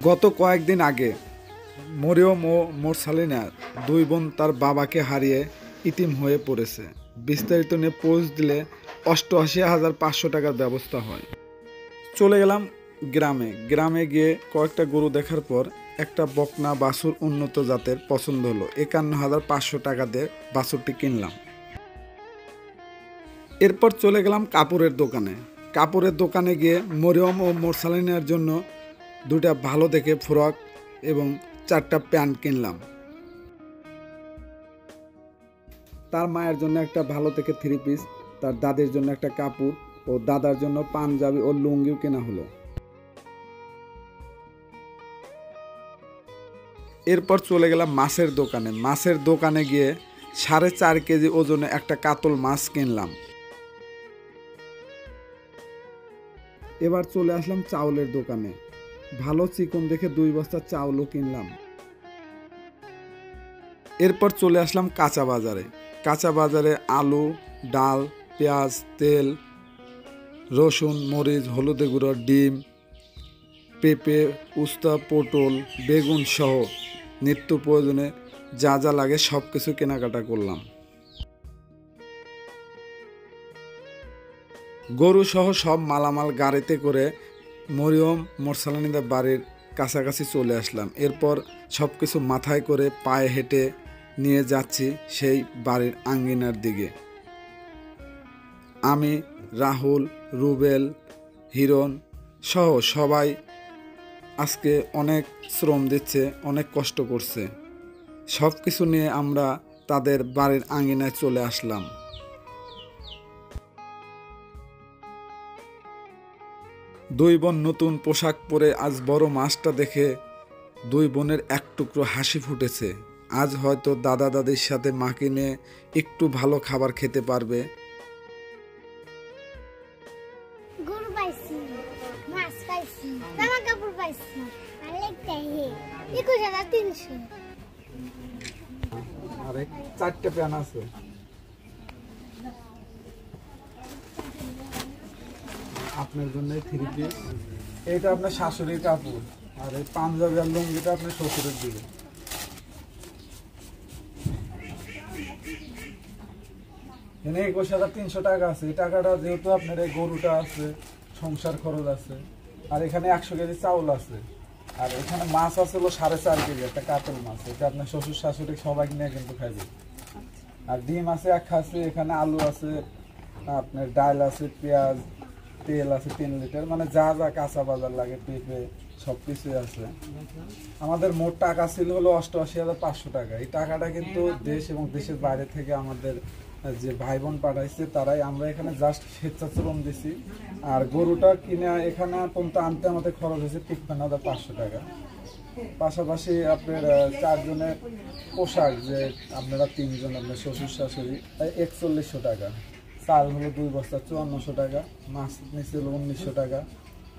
গত কয়েকদিন আগে মরিয়ম ও মোরসালিনা দুই বোন তার বাবাকে হারিয়ে ইতিম হয়ে পড়েছে। বিস্তারিত নিয়ে পোস্ট দিলে 88,500 টাকার ব্যবস্থা হয়। চলে গেলাম গ্রামে গিয়ে কয়েকটা গরু দেখার পর একটা বকনা বাছুর উন্নত জাতের পছন্দ হলো। 51,500 টাকা দিয়ে বাছুরটি কিনলাম। এরপর চলে গেলাম কাপড়ের দোকানে গিয়ে মরিয়ম ও মোরসালিনার জন্য দুটা ভালো দেখে ফ্রক এবং 4টা প্যান্ট কিনলাম। তার মায়ের জন্য একটা ভালো দেখে 3 পিস, তার দাদির জন্য একটা কাপড় ও দাদার জন্য পাঞ্জাবি ও লুঙ্গিও কেনা হলো। এরপর চলে গেলাম মাছের দোকানে গিয়ে 4.5 কেজি ওজনে একটা কাতল মাছ কিনলাম। এবার চলে আসলাম চাউলের দোকানে, ভালো চিকন দেখে 2 বস্তা চাউলও কিনলাম। এরপর চলে আসলাম কাঁচা বাজারে আলু, ডাল, পেঁয়াজ, তেল, রসুন, মরিচ, হলুদের গুঁড়ো, ডিম, পেঁপে, উস্তা, পটল, বেগুন সহ নিত্য প্রয়োজনে যা যা লাগে সব কিছু কেনাকাটা করলাম। গরু সহ সব মালামাল গাড়িতে করে মরিয়ম মোরসালিনাদের বাড়ির কাছাকাছি চলে আসলাম। এরপর সব কিছু মাথায় করে পায়ে হেঁটে নিয়ে যাচ্ছি সেই বাড়ির আঙ্গিনার দিকে। আমি, রাহুল, রুবেল, হিরণ সহ সবাই আজকে অনেক শ্রম দিচ্ছে, অনেক কষ্ট করছে। সব কিছু নিয়ে আমরা তাদের বাড়ির আঙ্গিনায় চলে আসলাম। দুই বোন নতুন পোশাক পরে আজ বড় মাছটা দেখে দুই বোনের এক টুকরো হাসি ফুটেছে। আজ হয়তো দাদা দাদির সাথে মাকে নিয়ে একটু ভালো খাবার খেতে পারবে। গরু পাইছি, মাছ পাইছি, জামা কাপড় পাইছি, আর একটাই 21,300। আরে 4টে প্যান আছে। আপনার জন্য 3 পিস, এটা আপনার শাশুড়ির কাপড়, আর এই পাঞ্জাবি আর লুঙ্গিটা আপনার শ্বশুরের দিকে। এখানে 21,300 টাকা আছে। এই টাকাটা যেহেতু আপনার এই গরুটা আছে, সংসার খরচ আছে, আর এখানে 100 কেজি চাউল আছে, আর এখানে মাছ আছে হলো 4.5 কেজি একটা কাতল মাছ। এটা আপনার শ্বশুর শাশুড়ি সবাই নিয়ে কিন্তু খাইবে। আর ডিম আছে 1 খাসি, এখানে আলু আছে, আপনার ডাল আছে, পেঁয়াজ, তেল আছে 3 লিটার, মানে যা যা কাঁচা বাজার লাগে, পেঁপে সব কিছুই আছে। আমাদের মোট টাকা ছিল হলো 88,500 টাকা। এই টাকাটা কিন্তু দেশ এবং দেশের বাইরে থেকে আমাদের যে ভাই বোন পাঠাইছে তারাই, আমরা এখানে জাস্ট স্বেচ্ছাশ্রম দিছি। আর গরুটা কিনে এখানে পর্যন্ত আনতে আমাদের খরচ হয়েছে 53,500 টাকা। পাশাপাশি আপনার 4 জনের পোশাক, যে আপনারা 3 জন, আপনার শ্বশুর শাশুড়ি, 4100 টাকা। চাল হলো 2 বস্তা 5400 টাকা, মাছ নিচে হলো 1900 টাকা,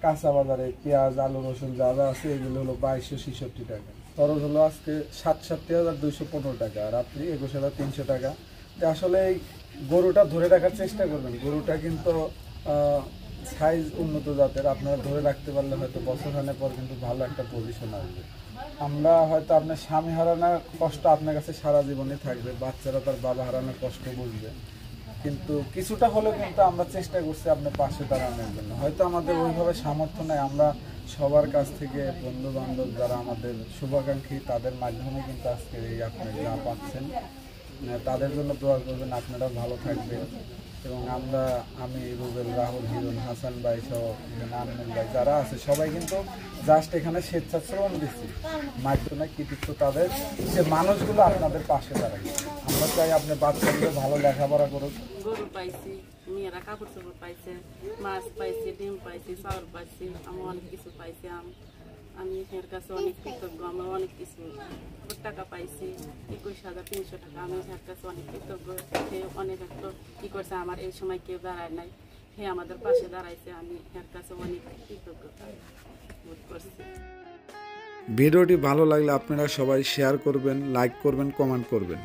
কাঁচা বাজারে পেঁয়াজ, আলু, রসুন যা যা আছে এগুলো হলো 2266 টাকা। খরচ হলো আজকে 67,215 টাকা, আর আপনি 21,300 টাকা। আসলে এই গরুটা ধরে রাখার চেষ্টা করবেন। গরুটা কিন্তু সাইজ উন্নত জাতের, আপনারা ধরে রাখতে পারলে হয়তো বছরখানেক পর কিন্তু ভালো একটা পজিশন আসবে। আমরা হয়তো আপনার স্বামী হারানোর কষ্ট আপনার কাছে সারা জীবনে থাকবে, বাচ্চারা তার বাবা হারানোর কষ্ট বুঝবে, কিন্তু কিছুটা হলেও কিন্তু আমরা চেষ্টা করছি আপনার পাশে দাঁড়ানোর জন্য। হয়তো আমাদের ওইভাবে সামর্থ্য নেই, আমরা সবার কাছ থেকে বন্ধু বান্ধব যারা আমাদের শুভাকাঙ্ক্ষী তাদের মাধ্যমে কিন্তু আজকে এই আপনারা যা পাচ্ছেন, তাদের জন্য দোয়া করবেন, আপনারা ভালো থাকবেন। এবং আমি, রুবেল, রাহুল, হিরণ, হাসান ভাই সহ আনমুল ভাই যারা আছে সবাই কিন্তু জাস্ট এখানে স্বেচ্ছাশ্রম দিচ্ছি, মাধ্যমে কৃতিত্ব তাদের, যে মানুষগুলো আপনাদের পাশে দাঁড়ায়। আমরা চাই আপনার বাচ্চাগুলো ভালো লেখাপড়া করুক। গরু পাইছি, মেয়েরা কাপড় চোপড় পাইছে, মাছ পাইছি, ডিম পাইছি, চাউল পাইছি, আমি অনেক কিছু পাইছি। আমি এর কাছে অনেক কৃতজ্ঞ। আমরা অনেক কিছু টাকা পাইছি, 21,300 টাকা। আমি এর কাছে অনেক কৃতজ্ঞ। সে অনেক একটা কি করছে, আমার এই সময় কেউ দাঁড়ায় নাই, হে আমাদের পাশে দাঁড়াইছে। আমি এর কাছে অনেক কৃতজ্ঞতা বোধ করছি। ভিডিওটি ভালো লাগলে আপনারা সবাই শেয়ার করবেন, লাইক করবেন, কমেন্ট করবেন।